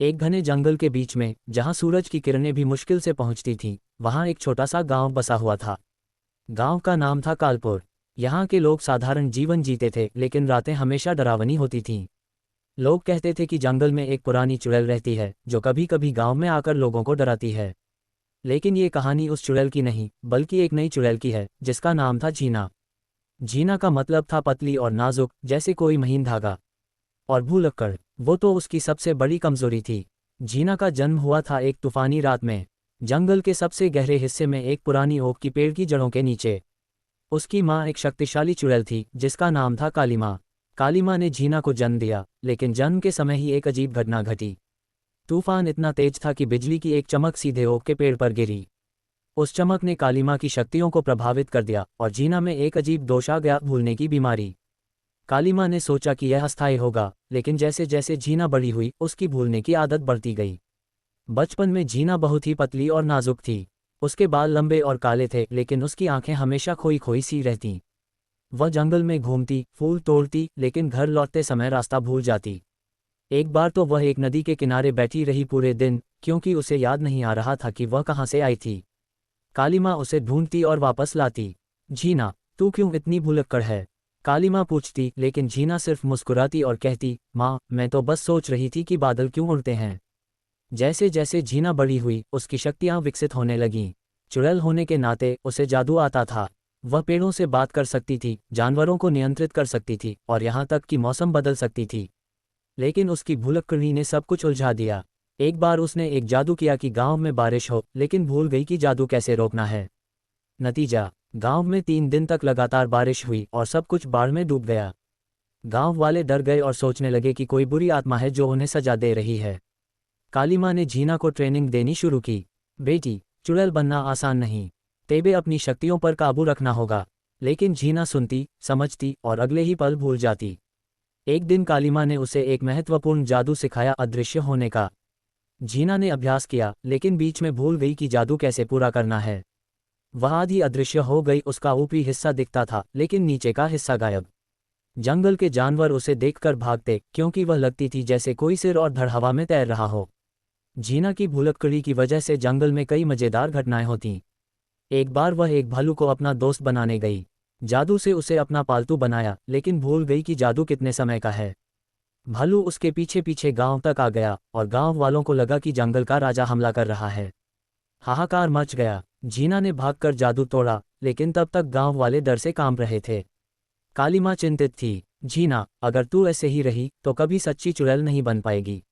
एक घने जंगल के बीच में, जहां सूरज की किरणें भी मुश्किल से पहुंचती थीं, वहां एक छोटा सा गांव बसा हुआ था। गांव का नाम था कालपुर। यहाँ के लोग साधारण जीवन जीते थे, लेकिन रातें हमेशा डरावनी होती थीं। लोग कहते थे कि जंगल में एक पुरानी चुड़ैल रहती है, जो कभी कभी गांव में आकर लोगों को डराती है। लेकिन ये कहानी उस चुड़ैल की नहीं, बल्कि एक नई चुड़ैल की है, जिसका नाम था जीना। जीना का मतलब था पतली और नाजुक, जैसे कोई महीन धागा। और भूलक्कड़, वो तो उसकी सबसे बड़ी कमजोरी थी। जीना का जन्म हुआ था एक तूफानी रात में, जंगल के सबसे गहरे हिस्से में, एक पुरानी ओक की पेड़ की जड़ों के नीचे। उसकी माँ एक शक्तिशाली चुड़ैल थी, जिसका नाम था काली माँ। काली माँ ने जीना को जन्म दिया, लेकिन जन्म के समय ही एक अजीब घटना घटी। तूफान इतना तेज था कि बिजली की एक चमक सीधे ओक के पेड़ पर गिरी। उस चमक ने काली माँ की शक्तियों को प्रभावित कर दिया, और जीना में एक अजीब दोष आ गया, भूलने की बीमारी। काली माँ ने सोचा कि यह अस्थायी होगा, लेकिन जैसे जैसे जीना बड़ी हुई, उसकी भूलने की आदत बढ़ती गई। बचपन में जीना बहुत ही पतली और नाजुक थी। उसके बाल लंबे और काले थे, लेकिन उसकी आंखें हमेशा खोई खोई सी रहतीं। वह जंगल में घूमती, फूल तोड़ती, लेकिन घर लौटते समय रास्ता भूल जाती। एक बार तो वह एक नदी के किनारे बैठी रही पूरे दिन, क्योंकि उसे याद नहीं आ रहा था कि वह कहाँ से आई थी। काली माँ उसे ढूंढती और वापस लाती। जीना, तू क्यों इतनी भुलक्कड़ है? काली माँ पूछती, लेकिन जीना सिर्फ मुस्कुराती और कहती, माँ, मैं तो बस सोच रही थी कि बादल क्यों उड़ते हैं। जैसे जैसे जीना बड़ी हुई, उसकी शक्तियाँ विकसित होने लगीं। चुड़ैल होने के नाते उसे जादू आता था। वह पेड़ों से बात कर सकती थी, जानवरों को नियंत्रित कर सकती थी, और यहाँ तक कि मौसम बदल सकती थी। लेकिन उसकी भुलक्कड़ी ने सब कुछ उलझा दिया। एक बार उसने एक जादू किया कि गांव में बारिश हो, लेकिन भूल गई कि जादू कैसे रोकना है। नतीजा, गांव में 3 दिन तक लगातार बारिश हुई और सब कुछ बाढ़ में डूब गया। गांव वाले डर गए और सोचने लगे कि कोई बुरी आत्मा है जो उन्हें सजा दे रही है। काली माँ ने जीना को ट्रेनिंग देनी शुरू की। बेटी, चुड़ैल बनना आसान नहीं। तेबे अपनी शक्तियों पर काबू रखना होगा। लेकिन जीना सुनती, समझती और अगले ही पल भूल जाती। एक दिन काली माँ ने उसे एक महत्वपूर्ण जादू सिखाया, अदृश्य होने का। जीना ने अभ्यास किया, लेकिन बीच में भूल गई कि जादू कैसे पूरा करना है। वह आधी अदृश्य हो गई, उसका ऊपरी हिस्सा दिखता था, लेकिन नीचे का हिस्सा गायब। जंगल के जानवर उसे देखकर भागते, क्योंकि वह लगती थी जैसे कोई सिर और धड़ हवा में तैर रहा हो। जीना की भुलक्कड़ी की वजह से जंगल में कई मजेदार घटनाएं होतीं। एक बार वह एक भालू को अपना दोस्त बनाने गई। जादू से उसे अपना पालतू बनाया, लेकिन भूल गई कि जादू कितने समय का है। भालू उसके पीछे पीछे गांव तक आ गया, और गांव वालों को लगा कि जंगल का राजा हमला कर रहा है। हाहाकार मच गया। जीना ने भागकर जादू तोड़ा, लेकिन तब तक गांव वाले डर से कांप रहे थे। काली माँ चिंतित थी। जीना, अगर तू ऐसे ही रही तो कभी सच्ची चुड़ैल नहीं बन पाएगी।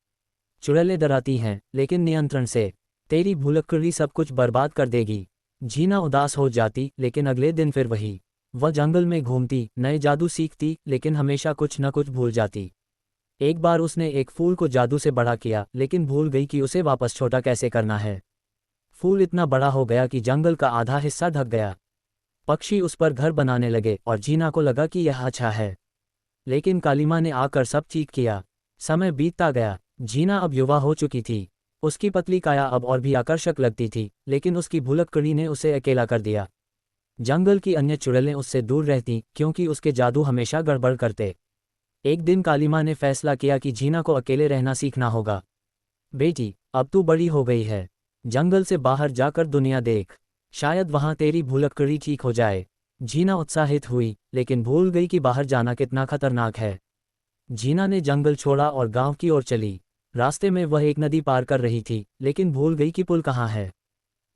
चुड़ैलें डराती हैं, लेकिन नियंत्रण से। तेरी भुलक्कड़ी सब कुछ बर्बाद कर देगी। जीना उदास हो जाती, लेकिन अगले दिन फिर वही। वह जंगल में घूमती, नए जादू सीखती, लेकिन हमेशा कुछ न कुछ भूल जाती। एक बार उसने एक फूल को जादू से बड़ा किया, लेकिन भूल गई कि उसे वापस छोटा कैसे करना है। फूल इतना बड़ा हो गया कि जंगल का आधा हिस्सा ढक गया। पक्षी उस पर घर बनाने लगे, और जीना को लगा कि यह अच्छा है। लेकिन काली माँ ने आकर सब ठीक किया। समय बीतता गया। जीना अब युवा हो चुकी थी। उसकी पतली काया अब और भी आकर्षक लगती थी, लेकिन उसकी भुलक्कड़ी ने उसे अकेला कर दिया। जंगल की अन्य चुड़ैलें उससे दूर रहतीं, क्योंकि उसके जादू हमेशा गड़बड़ करते। एक दिन काली माँ ने फैसला किया कि जीना को अकेले रहना सीखना होगा। बेटी, अब तू बड़ी हो गई है। जंगल से बाहर जाकर दुनिया देख। शायद वहां तेरी भुलक्कड़ी ठीक हो जाए। जीना उत्साहित हुई, लेकिन भूल गई कि बाहर जाना कितना खतरनाक है। जीना ने जंगल छोड़ा और गांव की ओर चली। रास्ते में वह एक नदी पार कर रही थी, लेकिन भूल गई कि पुल कहाँ है।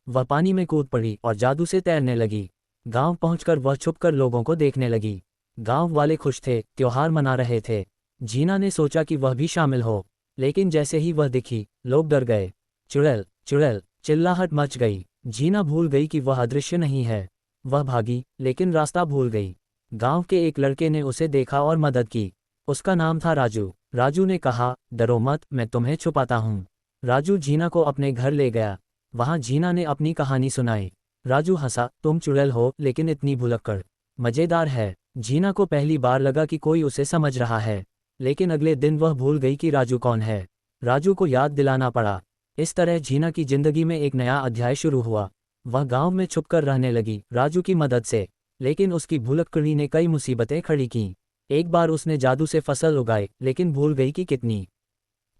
वह पानी में कूद पड़ी और जादू से तैरने लगी। गांव पहुंचकर वह छुपकर लोगों को देखने लगी। गांव वाले खुश थे, त्योहार मना रहे थे। जीना ने सोचा कि वह भी शामिल हो, लेकिन जैसे ही वह दिखी, लोग डर गए। चुड़ैल, चुड़ैल, चिल्लाहट मच गई। जीना भूल गई कि वह अदृश्य नहीं है। वह भागी, लेकिन रास्ता भूल गई। गांव के एक लड़के ने उसे देखा और मदद की। उसका नाम था राजू। राजू ने कहा, डरो मत, मैं तुम्हें छुपाता हूँ। राजू जीना को अपने घर ले गया। वहां जीना ने अपनी कहानी सुनाई। राजू हंसा, तुम चुड़ैल हो, लेकिन इतनी भुलक्कड़। मजेदार है। जीना को पहली बार लगा कि कोई उसे समझ रहा है, लेकिन अगले दिन वह भूल गई कि राजू कौन है। राजू को याद दिलाना पड़ा। इस तरह जीना की जिंदगी में एक नया अध्याय शुरू हुआ। वह गांव में छुपकर रहने लगी, राजू की मदद से। लेकिन उसकी भुलक्कड़ी ने कई मुसीबतें खड़ी कीं। एक बार उसने जादू से फसल उगाई, लेकिन भूल गई कि कितनी।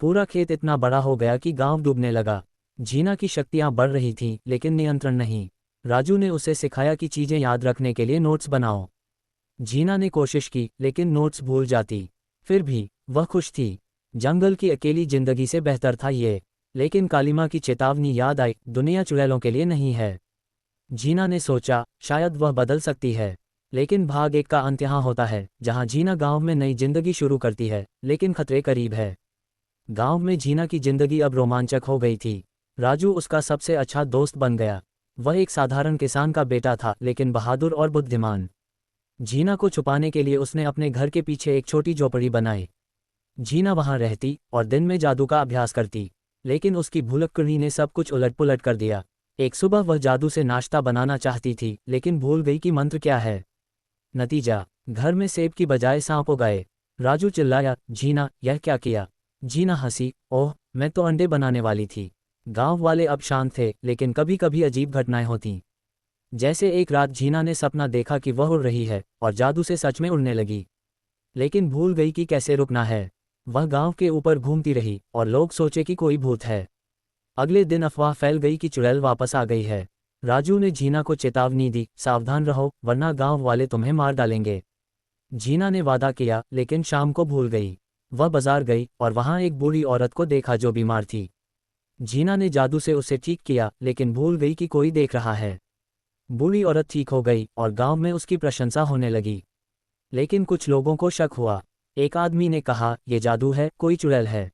पूरा खेत इतना बड़ा हो गया कि गांव डूबने लगा। जीना की शक्तियां बढ़ रही थीं, लेकिन नियंत्रण नहीं। राजू ने उसे सिखाया कि चीजें याद रखने के लिए नोट्स बनाओ। जीना ने कोशिश की, लेकिन नोट्स भूल जाती। फिर भी वह खुश थी। जंगल की अकेली जिंदगी से बेहतर था ये। लेकिन कालीमा की चेतावनी याद आई, दुनिया चुड़ैलों के लिए नहीं है। जीना ने सोचा, शायद वह बदल सकती है। लेकिन भाग एक का अंत यहाँ होता है, जहाँ जीना गांव में नई जिंदगी शुरू करती है, लेकिन खतरे करीब है। गांव में जीना की जिंदगी अब रोमांचक हो गई थी। राजू उसका सबसे अच्छा दोस्त बन गया। वह एक साधारण किसान का बेटा था, लेकिन बहादुर और बुद्धिमान। जीना को छुपाने के लिए उसने अपने घर के पीछे एक छोटी झोपड़ी बनाई। जीना वहां रहती और दिन में जादू का अभ्यास करती। लेकिन उसकी भुलक्कड़ी ने सब कुछ उलट-पुलट कर दिया। एक सुबह वह जादू से नाश्ता बनाना चाहती थी, लेकिन भूल गई कि मंत्र क्या है। नतीजा, घर में सेब की बजाय सांप उगाए। राजू चिल्लाया, जीना, यह क्या किया? जीना हंसी, ओह, मैं तो अंडे बनाने वाली थी। गांव वाले अब शांत थे, लेकिन कभी कभी अजीब घटनाएं होतीं। जैसे एक रात जीना ने सपना देखा कि वह उड़ रही है और जादू से सच में उड़ने लगी। लेकिन भूल गई कि कैसे रुकना है। वह गांव के ऊपर घूमती रही और लोग सोचे कि कोई भूत है। अगले दिन अफवाह फैल गई कि चुड़ैल वापस आ गई है। राजू ने जीना को चेतावनी दी, सावधान रहो, वरना गांव वाले तुम्हें मार डालेंगे। जीना ने वादा किया, लेकिन शाम को भूल गई। वह बाजार गई और वहां एक बूढ़ी औरत को देखा जो बीमार थी। जीना ने जादू से उसे ठीक किया, लेकिन भूल गई कि कोई देख रहा है। बूढ़ी औरत ठीक हो गई और गांव में उसकी प्रशंसा होने लगी। लेकिन कुछ लोगों को शक हुआ। एक आदमी ने कहा, यह जादू है, कोई चुड़ैल है।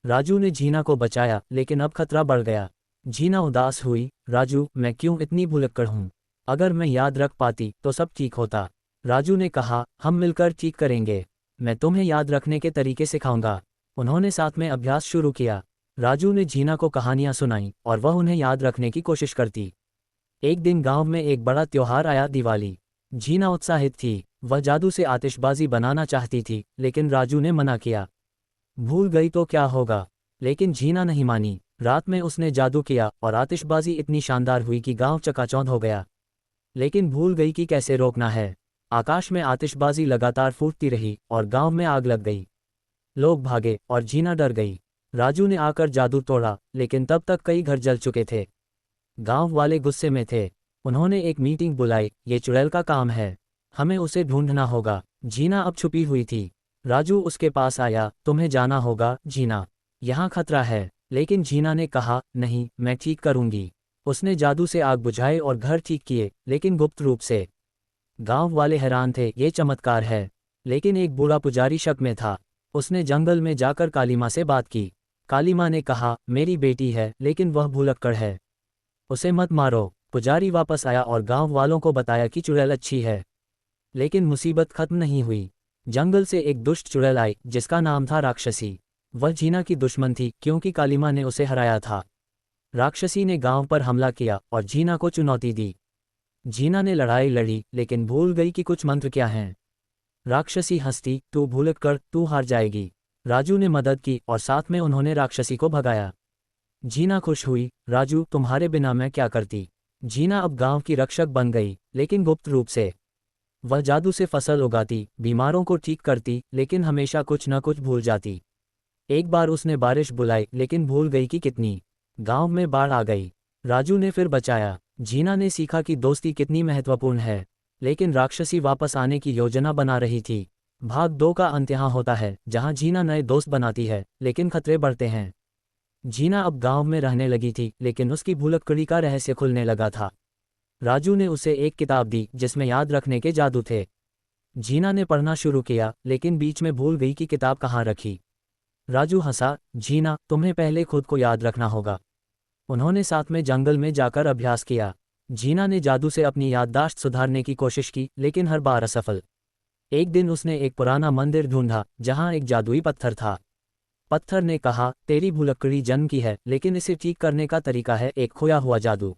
राजू ने जीना को बचाया, लेकिन अब खतरा बढ़ गया। जीना उदास हुई, राजू, मैं क्यों इतनी भुलक्कड़ हूँ? अगर मैं याद रख पाती तो सब ठीक होता। राजू ने कहा, हम मिलकर ठीक करेंगे। मैं तुम्हें याद रखने के तरीके सिखाऊंगा। उन्होंने साथ में अभ्यास शुरू किया। राजू ने जीना को कहानियां सुनाई और वह उन्हें याद रखने की कोशिश करती। एक दिन गांव में एक बड़ा त्योहार आया, दिवाली। जीना उत्साहित थी। वह जादू से आतिशबाजी बनाना चाहती थी, लेकिन राजू ने मना किया। भूल गई तो क्या होगा? लेकिन जीना नहीं मानी। रात में उसने जादू किया और आतिशबाजी इतनी शानदार हुई कि गांव चकाचौंध हो गया। लेकिन भूल गई कि कैसे रोकना है। आकाश में आतिशबाजी लगातार फूटती रही और गांव में आग लग गई। लोग भागे और जीना डर गई। राजू ने आकर जादू तोड़ा, लेकिन तब तक कई घर जल चुके थे। गांव वाले गुस्से में थे। उन्होंने एक मीटिंग बुलाई, ये चुड़ैल का काम है, हमें उसे ढूंढना होगा। जीना अब छुपी हुई थी। राजू उसके पास आया, तुम्हें जाना होगा, जीना, यहाँ खतरा है। लेकिन जीना ने कहा, नहीं, मैं ठीक करूंगी। उसने जादू से आग बुझाए और घर ठीक किए, लेकिन गुप्त रूप से। गांव वाले हैरान थे, ये चमत्कार है। लेकिन एक बूढ़ा पुजारी शक में था। उसने जंगल में जाकर कालीमा से बात की। कालीमा ने कहा, मेरी बेटी है, लेकिन वह भुलक्कड़ है, उसे मत मारो। पुजारी वापस आया और गांव वालों को बताया कि चुड़ैल अच्छी है। लेकिन मुसीबत खत्म नहीं हुई। जंगल से एक दुष्ट चुड़ैल आई, जिसका नाम था राक्षसी। वह जीना की दुश्मन थी, क्योंकि कालीमा ने उसे हराया था। राक्षसी ने गांव पर हमला किया और जीना को चुनौती दी। जीना ने लड़ाई लड़ी, लेकिन भूल गई कि कुछ मंत्र क्या हैं। राक्षसी हंसती, तू भूलक्कड़, तू हार जाएगी। राजू ने मदद की और साथ में उन्होंने राक्षसी को भगाया। जीना खुश हुई, राजू, तुम्हारे बिना मैं क्या करती। जीना अब गांव की रक्षक बन गई, लेकिन गुप्त रूप से। वह जादू से फसल उगाती, बीमारों को ठीक करती, लेकिन हमेशा कुछ न कुछ भूल जाती। एक बार उसने बारिश बुलाई, लेकिन भूल गई कि कितनी। गांव में बाढ़ आ गई। राजू ने फिर बचाया। जीना ने सीखा कि दोस्ती कितनी महत्वपूर्ण है। लेकिन राक्षसी वापस आने की योजना बना रही थी। भाग 2 का अंत यहाँ होता है, जहाँ जीना नए दोस्त बनाती है, लेकिन खतरे बढ़ते हैं। जीना अब गांव में रहने लगी थी, लेकिन उसकी भुलक्कड़ी का रहस्य खुलने लगा था। राजू ने उसे एक किताब दी, जिसमें याद रखने के जादू थे। जीना ने पढ़ना शुरू किया, लेकिन बीच में भूल गई कि किताब कहाँ रखी। राजू हंसा, जीना, तुम्हें पहले खुद को याद रखना होगा। उन्होंने साथ में जंगल में जाकर अभ्यास किया। जीना ने जादू से अपनी याददाश्त सुधारने की कोशिश की, लेकिन हर बार असफल। एक दिन उसने एक पुराना मंदिर ढूंढा, जहां एक जादुई पत्थर था। पत्थर ने कहा, तेरी भुलक्कड़ी जन्म की है, लेकिन इसे ठीक करने का तरीका है एक खोया हुआ जादू।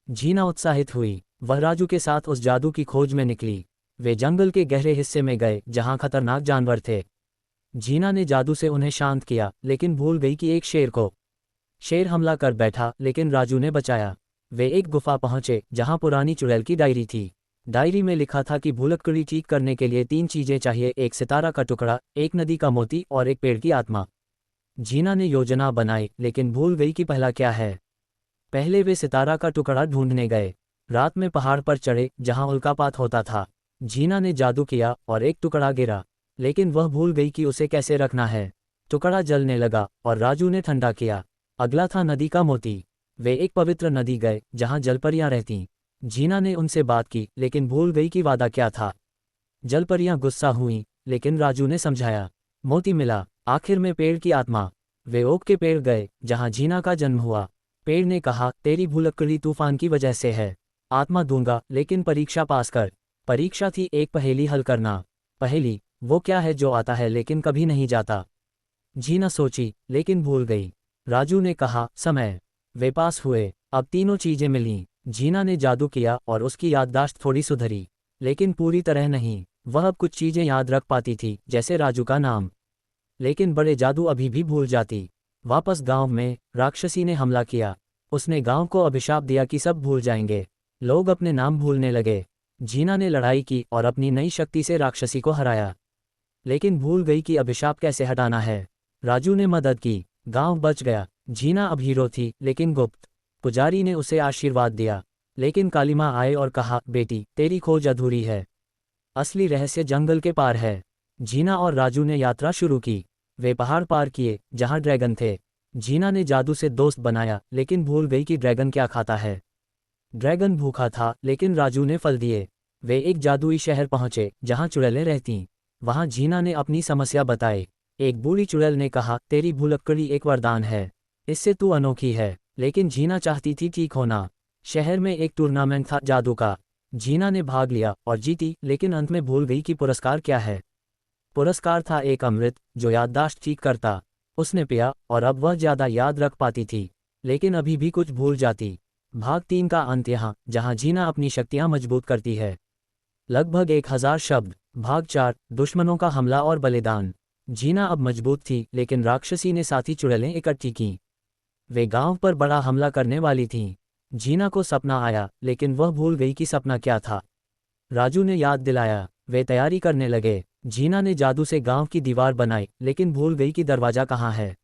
जीना उत्साहित हुई। वह राजू के साथ उस जादू की खोज में निकली। वे जंगल के गहरे हिस्से में गए, जहां खतरनाक जानवर थे। जीना ने जादू से उन्हें शांत किया, लेकिन भूल गई कि एक शेर हमला कर बैठा, लेकिन राजू ने बचाया। वे एक गुफा पहुंचे, जहां पुरानी चुड़ैल की डायरी थी। डायरी में लिखा था कि भुलक्कड़ी ठीक करने के लिए 3 चीजें चाहिए, एक सितारा का टुकड़ा, एक नदी का मोती और एक पेड़ की आत्मा। जीना ने योजना बनाई लेकिन भूल गई कि पहला क्या है। पहले वे सितारा का टुकड़ा ढूंढने गए। रात में पहाड़ पर चढ़े जहां उल्कापात होता था। जीना ने जादू किया और एक टुकड़ा गिरा, लेकिन वह भूल गई कि उसे कैसे रखना है। टुकड़ा जलने लगा और राजू ने ठंडा किया। अगला था नदी का मोती। वे एक पवित्र नदी गए जहां जलपरियां रहतीं। जीना ने उनसे बात की लेकिन भूल गई कि वादा क्या था। जलपरियां गुस्सा हुईं, लेकिन राजू ने समझाया। मोती मिला। आखिर में पेड़ की आत्मा। वे ओक के पेड़ गए जहां जीना का जन्म हुआ। पेड़ ने कहा, तेरी भुलक्कड़ी तूफान की वजह से है। आत्मा दूंगा लेकिन परीक्षा पास कर। परीक्षा थी एक पहेली हल करना। पहेली, वो क्या है जो आता है लेकिन कभी नहीं जाता। जीना सोची लेकिन भूल गई। राजू ने कहा, समय। वे पास हुए। अब तीनों चीजें मिलीं। जीना ने जादू किया और उसकी याददाश्त थोड़ी सुधरी, लेकिन पूरी तरह नहीं। वह अब कुछ चीजें याद रख पाती थी, जैसे राजू का नाम, लेकिन बड़े जादू अभी भी भूल जाती। वापस गांव में राक्षसी ने हमला किया। उसने गांव को अभिशाप दिया कि सब भूल जाएंगे। लोग अपने नाम भूलने लगे। जीना ने लड़ाई की और अपनी नई शक्ति से राक्षसी को हराया, लेकिन भूल गई कि अभिशाप कैसे हटाना है। राजू ने मदद की। गांव बच गया। जीना अब हीरो थी लेकिन गुप्त। पुजारी ने उसे आशीर्वाद दिया, लेकिन कालीमा आए और कहा, बेटी तेरी खोज अधूरी है। असली रहस्य जंगल के पार है। जीना और राजू ने यात्रा शुरू की। वे पहाड़ पार किए जहां ड्रैगन थे। जीना ने जादू से दोस्त बनाया लेकिन भूल गई कि ड्रैगन क्या खाता है। ड्रैगन भूखा था लेकिन राजू ने फल दिए। वे एक जादुई शहर पहुंचे जहां चुड़ैलें रहतीं। वहां जीना ने अपनी समस्या बताई। एक बूढ़ी चुड़ैल ने कहा, तेरी भुलक्कड़ी एक वरदान है, इससे तू अनोखी है। लेकिन जीना चाहती थी ठीक होना। शहर में एक टूर्नामेंट था जादू का। जीना ने भाग लिया और जीती, लेकिन अंत में भूल गई कि पुरस्कार क्या है। पुरस्कार था एक अमृत जो याददाश्त ठीक करता। उसने पिया और अब वह ज्यादा याद रख पाती थी, लेकिन अभी भी कुछ भूल जाती। भाग 3 का अंत यहाँ, जहाँ जीना अपनी शक्तियाँ मजबूत करती है। लगभग 1000 शब्द। भाग 4, दुश्मनों का हमला और बलिदान। जीना अब मजबूत थी, लेकिन राक्षसी ने साथी चुड़ैलें इकट्ठी कीं। वे गांव पर बड़ा हमला करने वाली थीं। जीना को सपना आया, लेकिन वह भूल गई कि सपना क्या था। राजू ने याद दिलाया। वे तैयारी करने लगे। जीना ने जादू से गांव की दीवार बनाई, लेकिन भूल गई कि दरवाजा कहाँ है।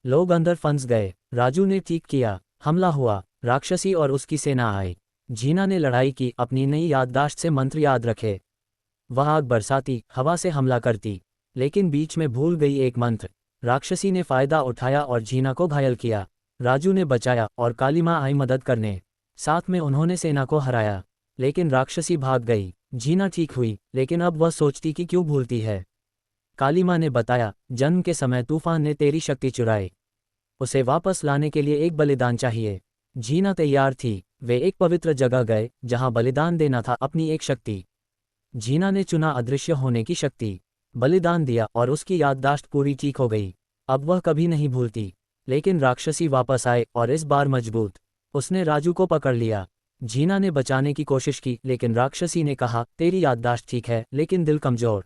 लोग अंदर फंस गए। राजू ने ठीक किया। हमला हुआ। राक्षसी और उसकी सेना आई। जीना ने लड़ाई की, अपनी नई याददाश्त से मंत्र याद रखे। वह आग बरसाती, हवा से हमला करती, लेकिन बीच में भूल गई एक मंत्र। राक्षसी ने फायदा उठाया और जीना को घायल किया। राजू ने बचाया और काली माँ आई मदद करने। साथ में उन्होंने सेना को हराया, लेकिन राक्षसी भाग गई। जीना ठीक हुई, लेकिन अब वह सोचती कि क्यों भूलती है। काली माँ ने बताया, जन्म के समय तूफान ने तेरी शक्ति चुराई। उसे वापस लाने के लिए एक बलिदान चाहिए। जीना तैयार थी। वे एक पवित्र जगह गए जहां बलिदान देना था अपनी एक शक्ति। जीना ने चुना अदृश्य होने की शक्ति। बलिदान दिया और उसकी याददाश्त पूरी ठीक हो गई। अब वह कभी नहीं भूलती। लेकिन राक्षसी वापस आए और इस बार मजबूत। उसने राजू को पकड़ लिया। जीना ने बचाने की कोशिश की, लेकिन राक्षसी ने कहा, तेरी याददाश्त ठीक है लेकिन दिल कमजोर।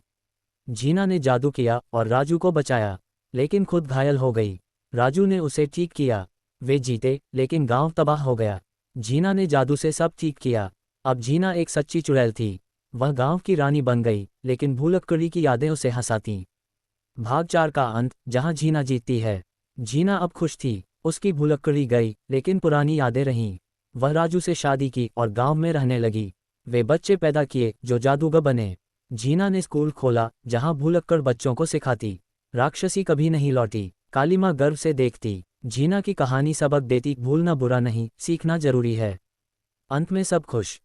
जीना ने जादू किया और राजू को बचाया, लेकिन खुद घायल हो गई। राजू ने उसे ठीक किया। वे जीते, लेकिन गांव तबाह हो गया। जीना ने जादू से सब ठीक किया। अब जीना एक सच्ची चुड़ैल थी। वह गांव की रानी बन गई, लेकिन भूलक्कड़ी की यादें उसे हंसातीं। भाग 4 का अंत, जहां जीना जीतती है। जीना अब खुश थी। उसकी भूलक्कड़ी गई, लेकिन पुरानी यादें रहीं। वह राजू से शादी की और गांव में रहने लगी। वे बच्चे पैदा किए जो जादूगर बने। जीना ने स्कूल खोला जहां भूलक्कड़ बच्चों को सिखाती। राक्षसी कभी नहीं लौटी। काली माँ गर्व से देखती। जीना की कहानी सबक देती, भूलना बुरा नहीं, सीखना जरूरी है। अंत में सब खुश।